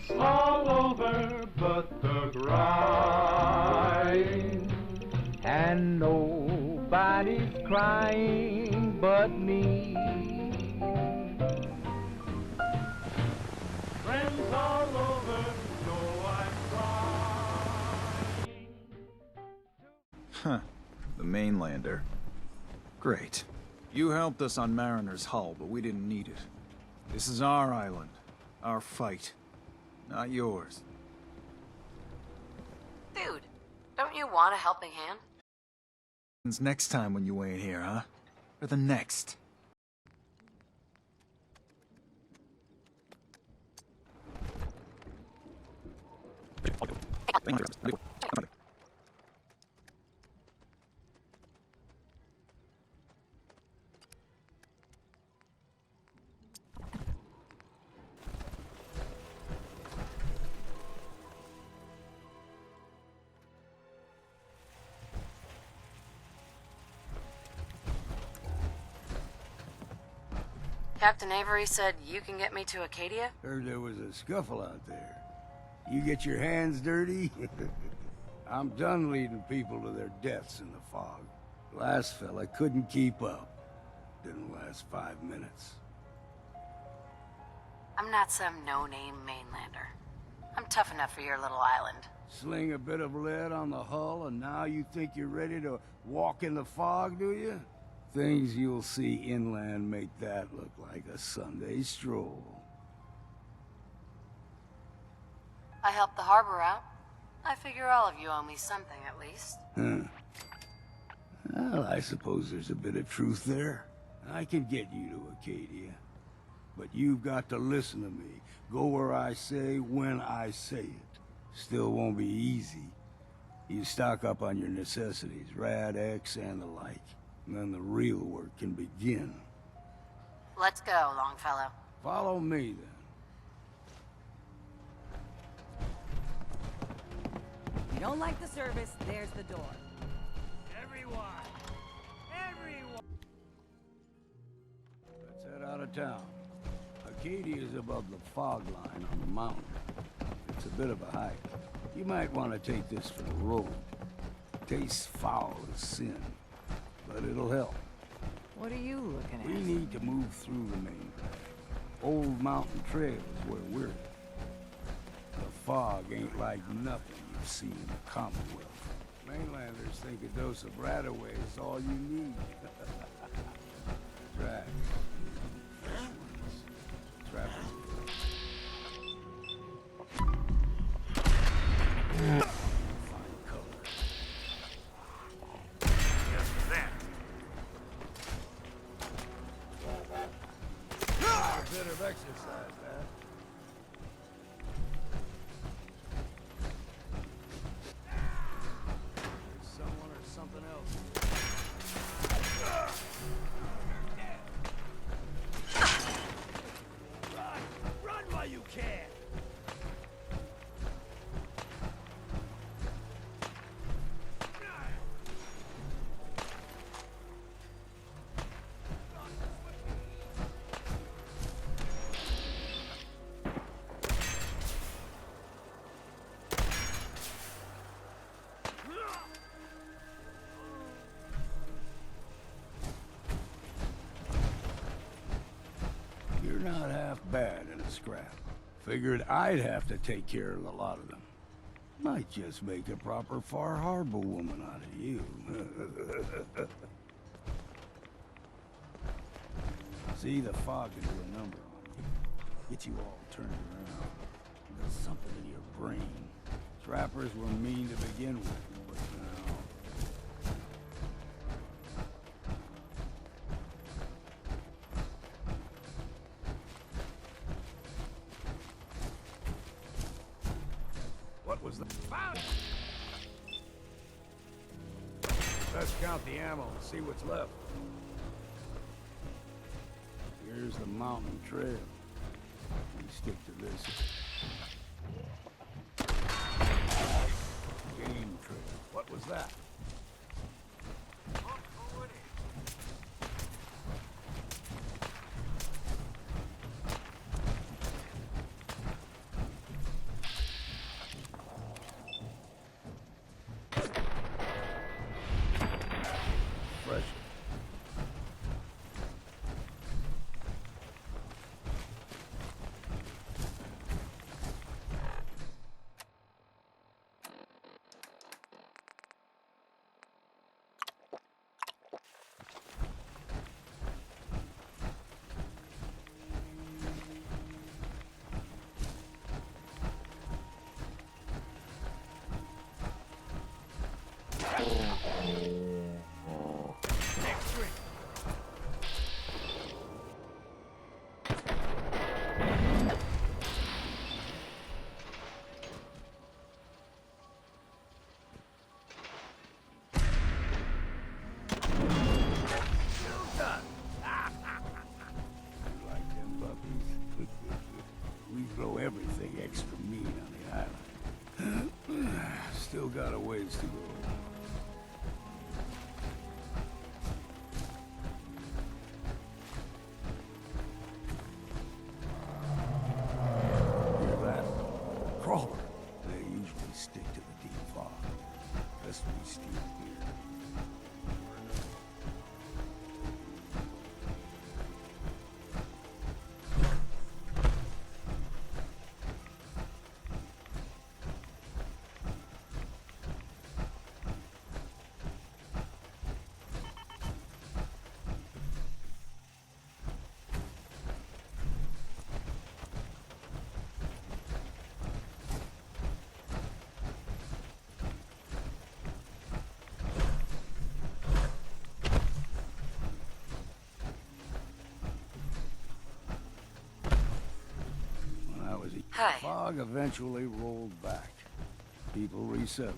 It's all over but the grind. And nobody's crying but me. Friends all over know I'm crying. Huh. The mainlander. Great. You helped us on Mariner's hull, but we didn't need it. This is our island. Our fight. Not yours. Dude, don't you want a helping hand? Next time when you ain't here, huh? Or the next? Captain Avery said you can get me to Acadia? Heard there was a scuffle out there. You get your hands dirty? I'm done leading people to their deaths in the fog. Last fella couldn't keep up. Didn't last 5 minutes. I'm not some no-name mainlander. I'm tough enough for your little island. Sling a bit of lead on the hull and now you think you're ready to walk in the fog, do you? Things you'll see inland make that look like a Sunday stroll. I helped the harbor out. I figure all of you owe me something at least. Huh. Well, I suppose there's a bit of truth there. I can get you to Acadia. But you've got to listen to me. Go where I say, when I say it. Still won't be easy. You stock up on your necessities, Rad-X and the like. And then the real work can begin. Let's go, Longfellow. Follow me, then. You don't like the service, there's the door. Everyone! Everyone! Let's head out of town. Acadia is above the fog line on the mountain. It's a bit of a hike. You might want to take this for the road. Tastes foul as sin, but it'll help. What are you looking at? We need to move through the main path. Old Mountain Trail is where we're at. The fog ain't like nothing you've seen in the Commonwealth. Mainlanders think a dose of Radaway is all you need. Tracks. Fresh ones. Trappers. Fine color. Just that. A bit of exercise, Dad. There's someone or something else. Run! Run while you can! You're not half bad in a scrap. Figured I'd have to take care of a lot of them. Might just make a proper Far Harbor woman out of you. See, the fog can do a number on you. Get you all turned around. There's something in your brain. Trappers were mean to begin with, but now... What was the... Found it! Let's count the ammo and see what's left. Here's the mountain trail. We stick to this. Game trail. What was that? throw everything extra mean on the island. Still got a ways to go. Hear that? Crawler. They usually stick to the deep fog. Best we steer clear. Hi. Fog eventually rolled back. People resettled,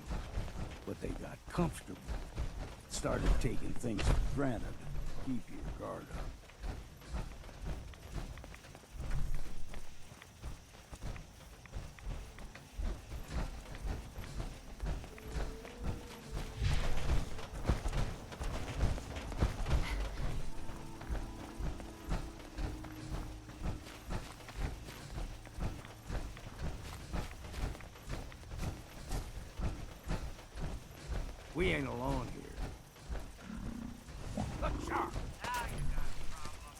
but they got comfortable. Started taking things for granted. Keep your guard up. We ain't alone here. Look sharp. Now you got a problem.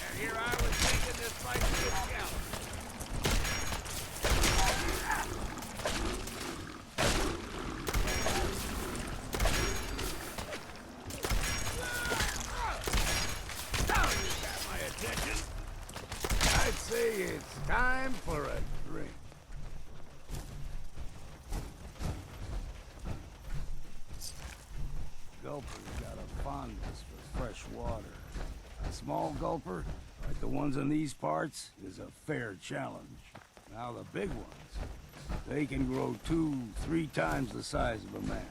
And here I was thinking this might be a challenge. I'd say it's time for a drink. Gulper's got a fondness for fresh water. A small gulper, like the ones in these parts, is a fair challenge. Now the big ones, they can grow 2-3 times the size of a man.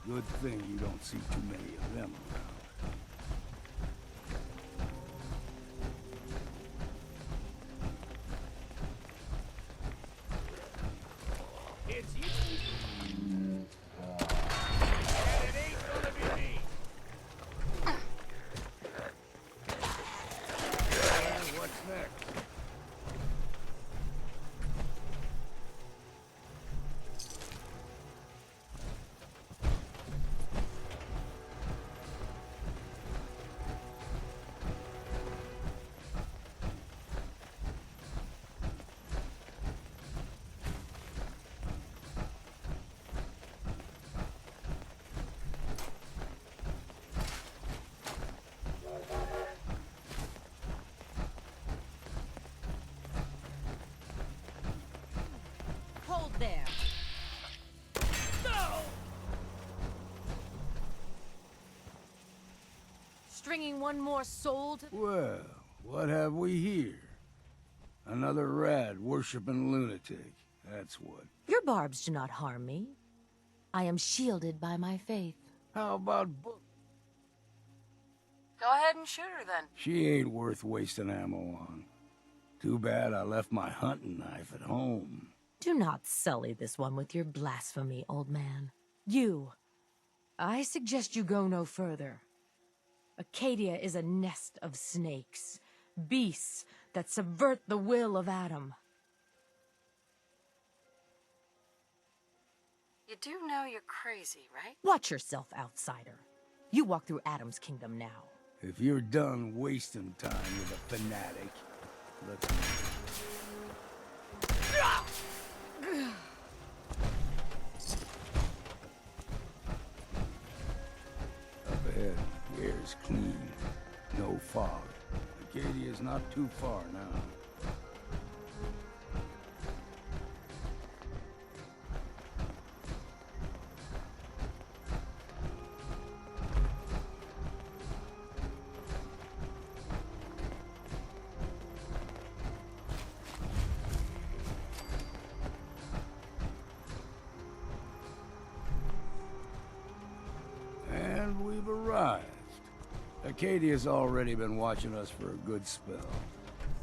Good thing you don't see too many of them around. It's you. And it ain't gonna be me. And what's next? Hold there. No! Stringing one more soul to... Well, what have we here? Another rad worshipping lunatic. That's what. Your barbs do not harm me. I am shielded by my faith. How about book? Go ahead and shoot her then. She ain't worth wasting ammo on. Too bad I left my hunting knife at home. Do not sully this one with your blasphemy, old man. You. I suggest you go no further. Acadia is a nest of snakes. Beasts that subvert the will of Adam. You do know you're crazy, right? Watch yourself, outsider. You walk through Adam's kingdom now. If you're done wasting time with a fanatic, let's move. Up ahead, the air's clean. No fog. Acadia's not too far now. you've arrived. Acadia's already been watching us for a good spell.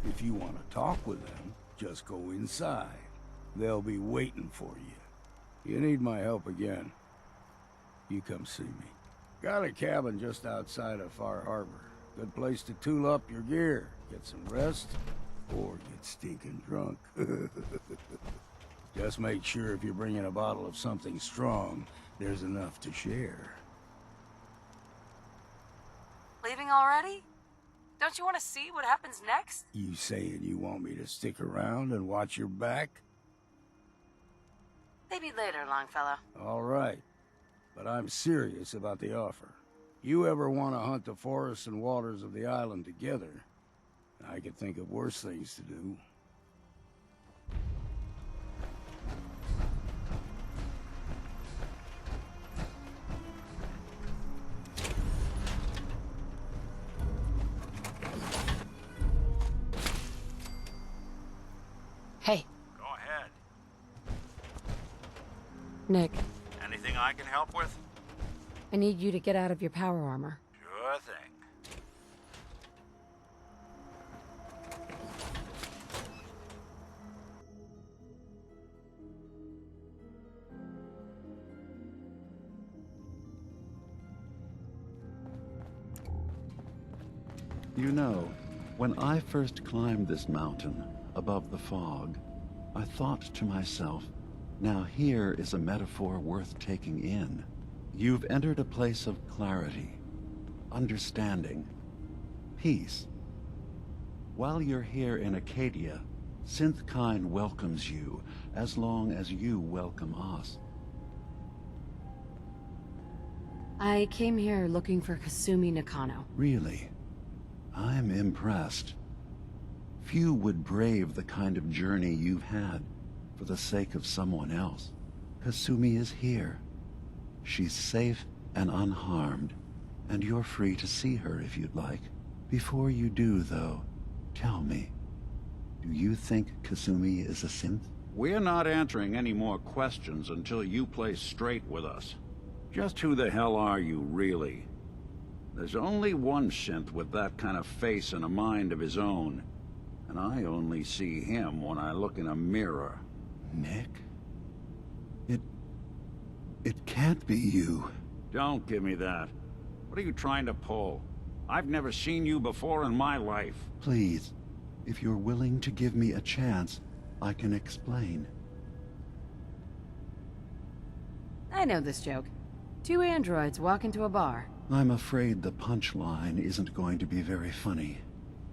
If you want to talk with them, just go inside. They'll be waiting for you. You need my help again, you come see me. Got a cabin just outside of Far Harbor. Good place to tool up your gear, get some rest, or get stinking drunk. Just make sure if you're bringing a bottle of something strong, there's enough to share. Leaving already? Don't you want to see what happens next? You saying you want me to stick around and watch your back? Maybe later, Longfellow. All right. But I'm serious about the offer. You ever want to hunt the forests and waters of the island together, I could think of worse things to do. Hey, Go ahead. Nick. Anything I can help with? I need you to get out of your power armor. Sure thing. You know, when I first climbed this mountain above the fog, I thought to myself, now here is a metaphor worth taking in. You've entered a place of clarity, understanding, peace. While you're here in Acadia, Synthkind welcomes you as long as you welcome us. I came here looking for Kasumi Nakano. Really? I'm impressed. Few would brave the kind of journey you've had for the sake of someone else. Kasumi is here. She's safe and unharmed, and you're free to see her if you'd like. Before you do, though, tell me, do you think Kasumi is a synth? We're not answering any more questions until you play straight with us. Just who the hell are you, really? There's only one synth with that kind of face and a mind of his own, and I only see him when I look in a mirror. Nick? It can't be you. Don't give me that. What are you trying to pull? I've never seen you before in my life. Please, if you're willing to give me a chance, I can explain. I know this joke. Two androids walk into a bar. I'm afraid the punchline isn't going to be very funny.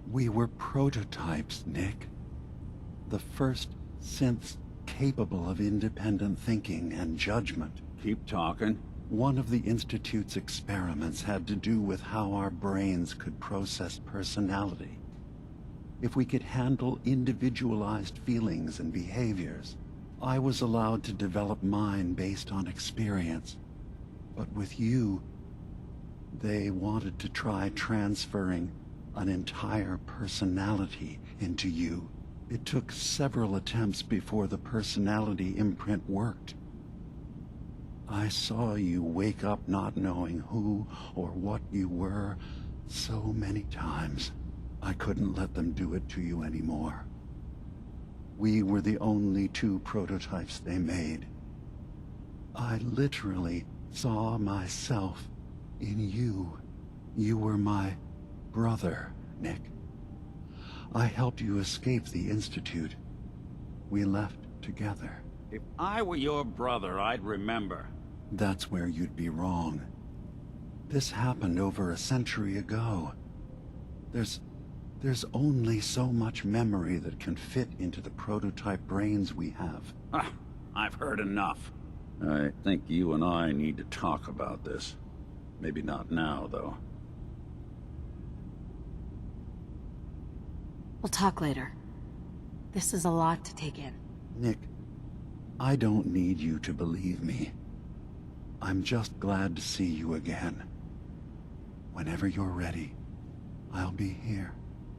We were prototypes, Nick. The first synths capable of independent thinking and judgment. Keep talking. One of the Institute's experiments had to do with how our brains could process personality. If we could handle individualized feelings and behaviors, I was allowed to develop mine based on experience. But with you, they wanted to try transferring an entire personality into you. It took several attempts before the personality imprint worked. I saw you wake up not knowing who or what you were so many times. I couldn't let them do it to you anymore. We were the only two prototypes they made. I literally saw myself in you. You were my brother, Nick. I helped you escape the Institute. We left together. If I were your brother, I'd remember. That's where you'd be wrong. This happened over a century ago. There's only so much memory that can fit into the prototype brains we have. Ah, I've heard enough. I think you and I need to talk about this. Maybe not now, though. We'll talk later. This is a lot to take in. Nick, I don't need you to believe me. I'm just glad to see you again. Whenever you're ready, I'll be here.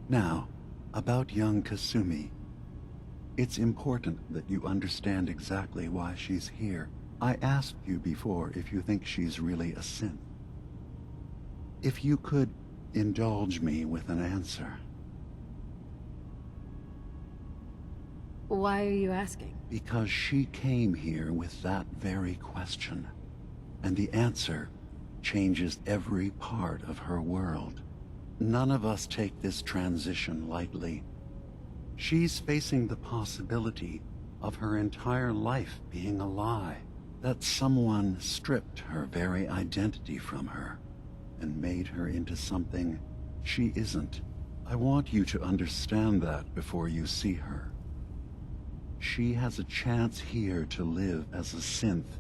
Now, about young Kasumi. It's important that you understand exactly why she's here. I asked you before if you think she's really a synth. If you could indulge me with an answer. Why are you asking? Because she came here with that very question. And the answer changes every part of her world. None of us take this transition lightly. She's facing the possibility of her entire life being a lie. That someone stripped her very identity from her and made her into something she isn't. I want you to understand that before you see her. She has a chance here to live as a synth,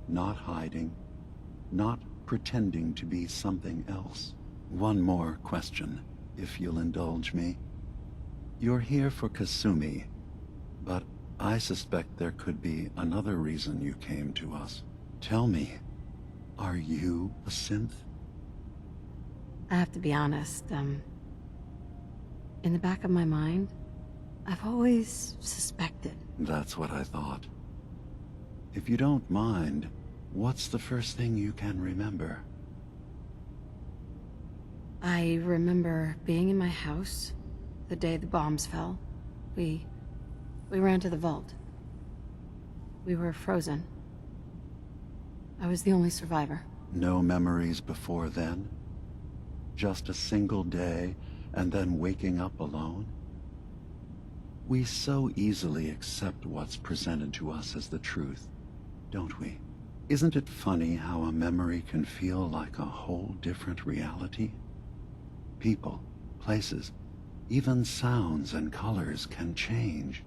not hiding, not pretending to be something else. One more question, if you'll indulge me. You're here for Kasumi, but I suspect there could be another reason you came to us. Tell me, are you a synth? I have to be honest, in the back of my mind, I've always suspected. That's what I thought. If you don't mind, what's the first thing you can remember? I remember being in my house the day the bombs fell. We ran to the vault. We were frozen. I was the only survivor. No memories before then? Just a single day, and then waking up alone? We so easily accept what's presented to us as the truth, don't we? Isn't it funny how a memory can feel like a whole different reality? People, places, even sounds and colors can change.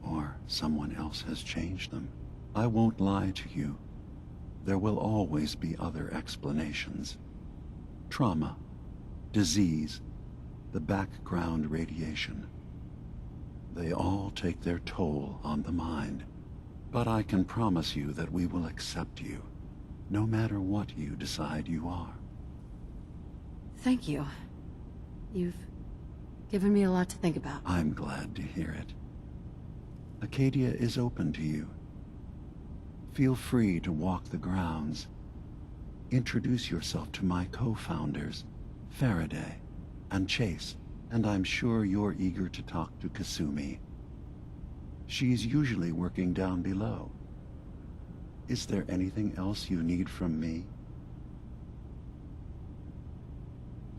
Or someone else has changed them. I won't lie to you. There will always be other explanations. Trauma, disease, the background radiation. They all take their toll on the mind. But I can promise you that we will accept you, no matter what you decide you are. Thank you. You've given me a lot to think about. I'm glad to hear it. Acadia is open to you. Feel free to walk the grounds. Introduce yourself to my co-founders, Faraday and Chase, and I'm sure you're eager to talk to Kasumi. She's usually working down below. Is there anything else you need from me?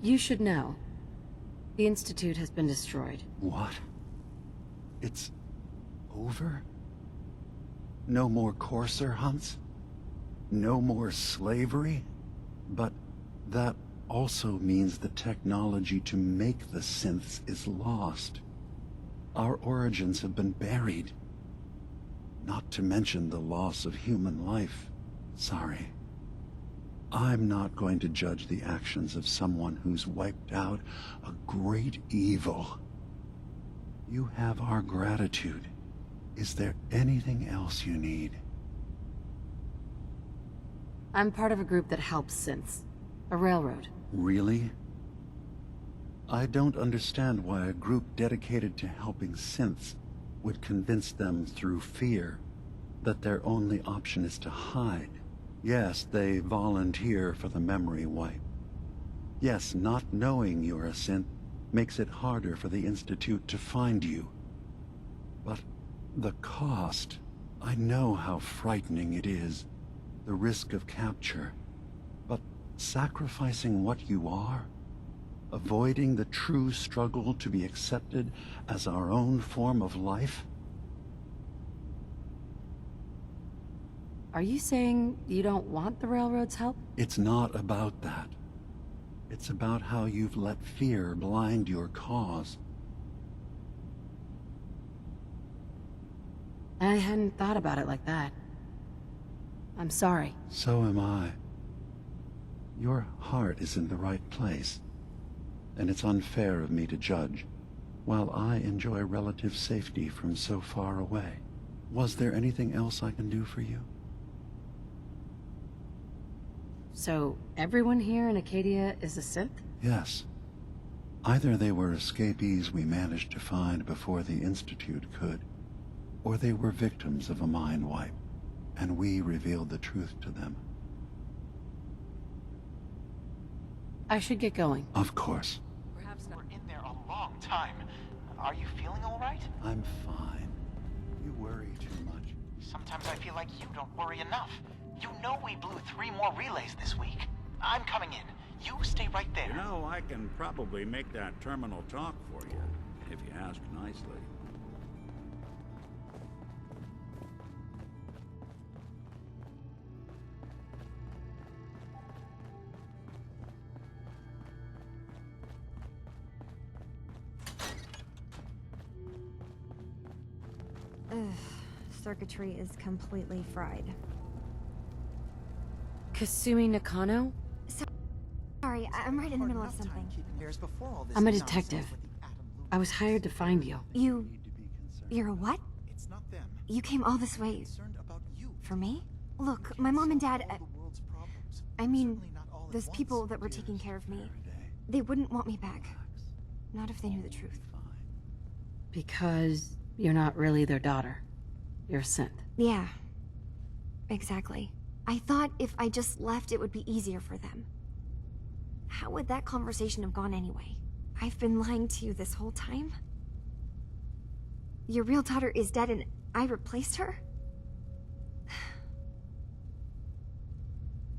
You should know. The Institute has been destroyed. What? It's over? No more courser hunts? No more slavery? But that also means the technology to make the synths is lost. Our origins have been buried. Not to mention the loss of human life. Sorry. I'm not going to judge the actions of someone who's wiped out a great evil. You have our gratitude. Is there anything else you need? I'm part of a group that helps synths. A railroad. Really? I don't understand why a group dedicated to helping synths would convince them through fear that their only option is to hide. Yes, they volunteer for the memory wipe. Yes, not knowing you're a synth makes it harder for the Institute to find you. But the cost, I know how frightening it is. The risk of capture. But sacrificing what you are? Avoiding the true struggle to be accepted as our own form of life? Are you saying you don't want the railroad's help? It's not about that. It's about how you've let fear blind your cause. I hadn't thought about it like that. I'm sorry. So am I. Your heart is in the right place, and it's unfair of me to judge, while I enjoy relative safety from so far away. Was there anything else I can do for you? So, everyone here in Acadia is a synth? Yes. Either they were escapees we managed to find before the Institute could, or they were victims of a mind wipe, and we revealed the truth to them. I should get going. Of course. Perhaps not. We're in there a long time. Are you feeling all right? I'm fine. You worry too much. Sometimes I feel like you don't worry enough. You know we blew 3 more relays this week. I'm coming in. You stay right there. You know, I can probably make that terminal talk for you, if you ask nicely. Circuitry is completely fried. Kasumi Nakano? Sorry, I'm right in the middle of something. I'm a detective. I was hired to find you. You're a what? It's not them. You came all this way Concerned about you. for me? Look, my mom and dad, I mean, those people that were taking care of me, they wouldn't want me back. Not if they knew the truth. Because you're not really their daughter. You're a synth. Yeah, exactly. I thought if I just left, it would be easier for them. How would that conversation have gone anyway? I've been lying to you this whole time? Your real daughter is dead and I replaced her?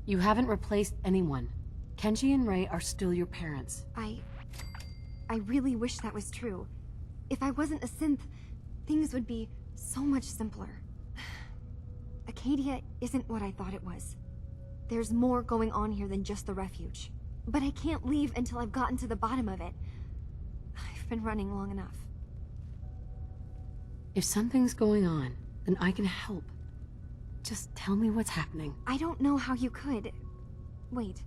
You haven't replaced anyone. Kenji and Rei are still your parents. I really wish that was true. If I wasn't a synth, things would be so much simpler. Acadia isn't what I thought it was. There's more going on here than just the refuge. But I can't leave until I've gotten to the bottom of it. I've been running long enough. If something's going on, then I can help. Just tell me what's happening. I don't know how you could. Wait,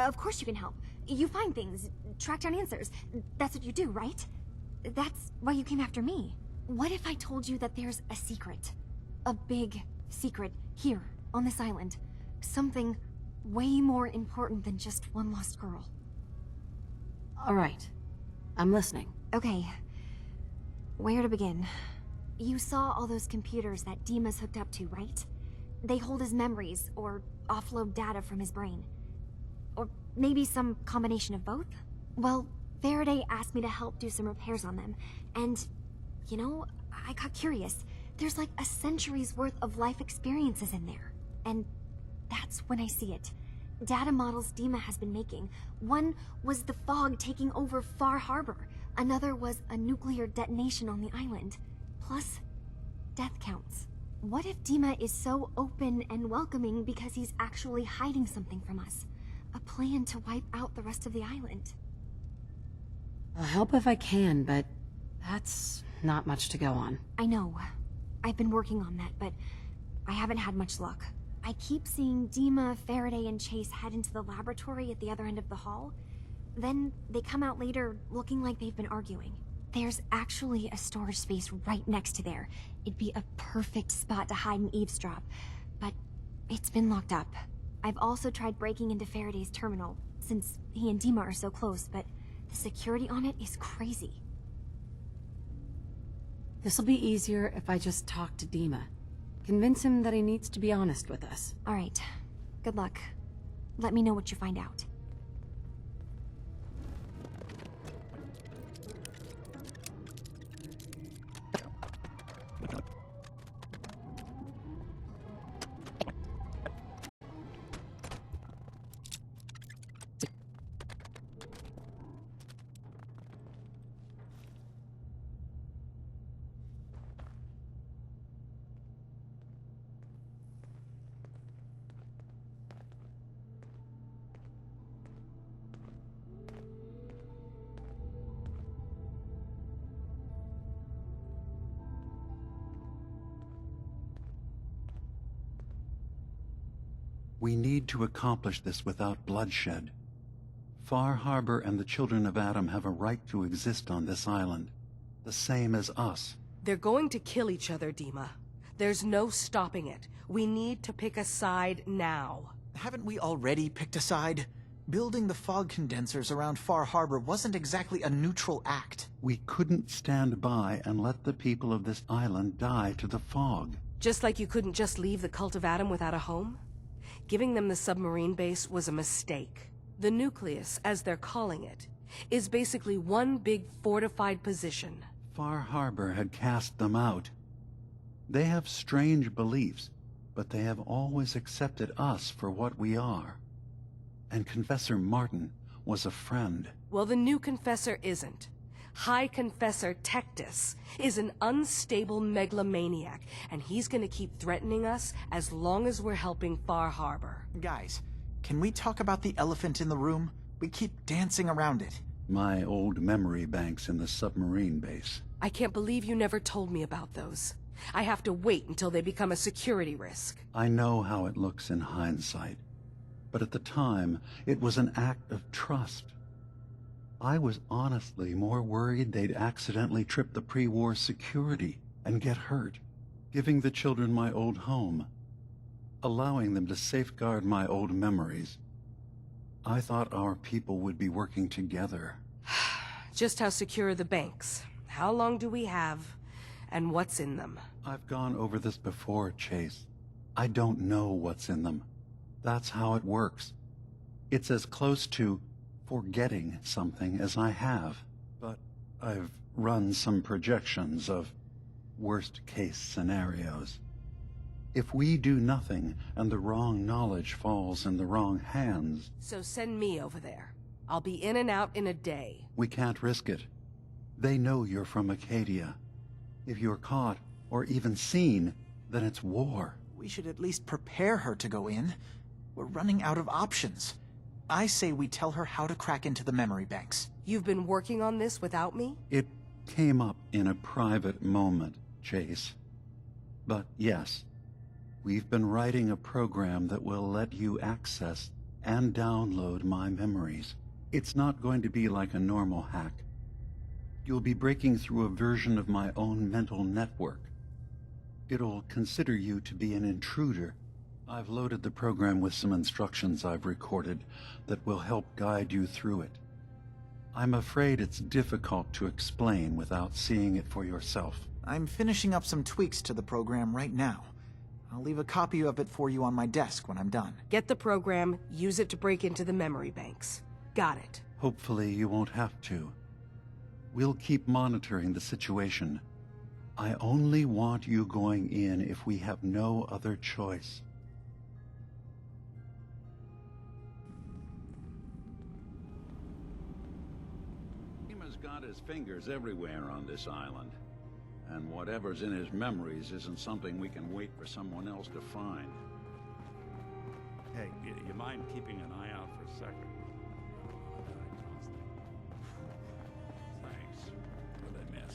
of course you can help. You find things, track down answers. That's what you do, right? That's why you came after me. What if I told you that there's a secret? A big secret here, on this island. Something way more important than just one lost girl. All right. I'm listening. Okay. Where to begin? You saw all those computers that Dima's hooked up to, right? They hold his memories, or offload data from his brain. Or maybe some combination of both? Well, Faraday asked me to help do some repairs on them, and, you know, I got curious. There's like a century's worth of life experiences in there. And that's when I see it. Data models Dima has been making. One was the fog taking over Far Harbor. Another was a nuclear detonation on the island. Plus, death counts. What if Dima is so open and welcoming because he's actually hiding something from us? A plan to wipe out the rest of the island. I'll help if I can, but that's not much to go on. I know. I've been working on that, but I haven't had much luck. I keep seeing Dima, Faraday, and Chase head into the laboratory at the other end of the hall. Then they come out later looking like they've been arguing. There's actually a storage space right next to there. It'd be a perfect spot to hide and eavesdrop, but it's been locked up. I've also tried breaking into Faraday's terminal, since he and Dima are so close, but the security on it is crazy. This'll be easier if I just talk to Dima. Convince him that he needs to be honest with us. All right. Good luck. Let me know what you find out. We need to accomplish this without bloodshed. Far Harbor and the Children of Adam have a right to exist on this island, the same as us. They're going to kill each other, Dima. There's no stopping it. We need to pick a side now. Haven't we already picked a side? Building the fog condensers around Far Harbor wasn't exactly a neutral act. We couldn't stand by and let the people of this island die to the fog. Just like you couldn't just leave the Cult of Adam without a home? Giving them the submarine base was a mistake. The nucleus, as they're calling it, is basically one big fortified position. Far Harbor had cast them out. They have strange beliefs, but they have always accepted us for what we are. And Confessor Martin was a friend. Well, the new Confessor isn't. High Confessor Tectus is an unstable megalomaniac, and he's gonna keep threatening us as long as we're helping Far Harbor. Guys, can we talk about the elephant in the room? We keep dancing around it. My old memory banks in the submarine base. I can't believe you never told me about those. I have to wait until they become a security risk. I know how it looks in hindsight, but at the time, it was an act of trust. I was honestly more worried they'd accidentally trip the pre-war security and get hurt, giving the children my old home, allowing them to safeguard my old memories. I thought our people would be working together. Just how secure are the banks? How long do we have? And what's in them? I've gone over this before, Chase. I don't know what's in them. That's how it works. It's as close to forgetting something as I have. But I've run some projections of worst-case scenarios. If we do nothing and the wrong knowledge falls in the wrong hands... So send me over there. I'll be in and out in a day. We can't risk it. They know you're from Acadia. If you're caught, or even seen, then it's war. We should at least prepare her to go in. We're running out of options. I say we tell her how to crack into the memory banks. You've been working on this without me? It came up in a private moment, Chase. But yes, we've been writing a program that will let you access and download my memories. It's not going to be like a normal hack. You'll be breaking through a version of my own mental network. It'll consider you to be an intruder. I've loaded the program with some instructions I've recorded that will help guide you through it. I'm afraid it's difficult to explain without seeing it for yourself. I'm finishing up some tweaks to the program right now. I'll leave a copy of it for you on my desk when I'm done. Get the program, use it to break into the memory banks. Got it. Hopefully you won't have to. We'll keep monitoring the situation. I only want you going in if we have no other choice. Dima's got his fingers everywhere on this island. And whatever's in his memories isn't something we can wait for someone else to find. Hey, you mind keeping an eye out for a second? Thanks. What'd I miss?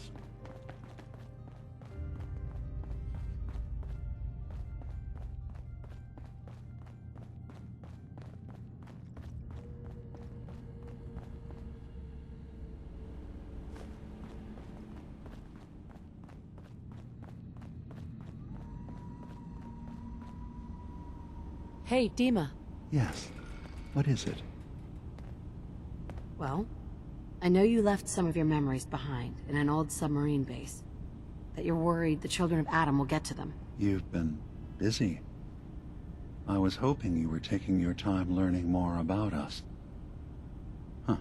Hey, Dima. Yes. What is it? Well, I know you left some of your memories behind in an old submarine base. That you're worried the children of Adam will get to them. You've been busy. I was hoping you were taking your time learning more about us. Huh.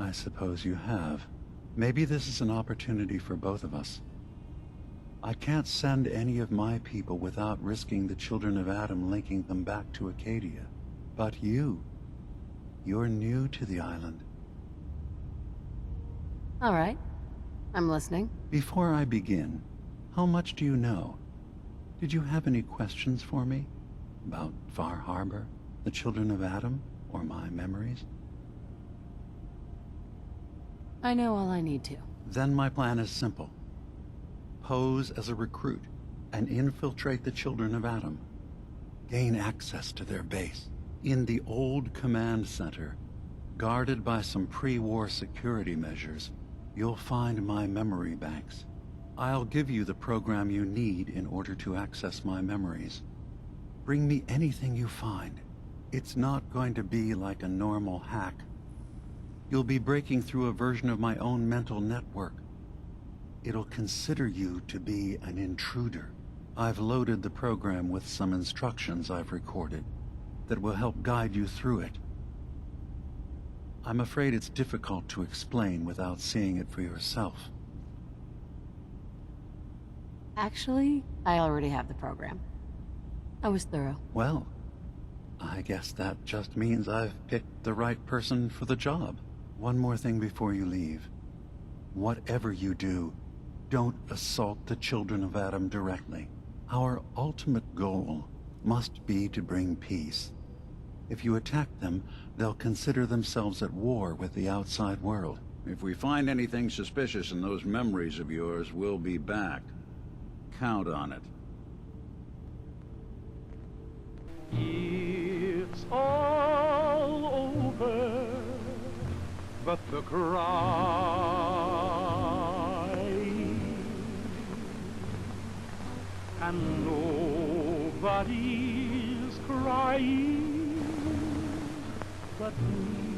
I suppose you have. Maybe this is an opportunity for both of us. I can't send any of my people without risking the children of Adam linking them back to Acadia. But you're new to the island. All right. I'm listening. Before I begin, how much do you know? Did you have any questions for me? About Far Harbor, the children of Adam, or my memories? I know all I need to. Then my plan is simple. Pose as a recruit and infiltrate the children of Adam. Gain access to their base. In the old command center, guarded by some pre-war security measures, you'll find my memory banks. I'll give you the program you need in order to access my memories. Bring me anything you find. It's not going to be like a normal hack. You'll be breaking through a version of my own mental network. It'll consider you to be an intruder. I've loaded the program with some instructions I've recorded that will help guide you through it. I'm afraid it's difficult to explain without seeing it for yourself. Actually, I already have the program. I was thorough. Well, I guess that just means I've picked the right person for the job. One more thing before you leave. Whatever you do, don't assault the children of Adam directly. Our ultimate goal must be to bring peace. If you attack them, they'll consider themselves at war with the outside world. If we find anything suspicious in those memories of yours, we'll be back. Count on it. It's all over, but the cry, and nobody's crying but me.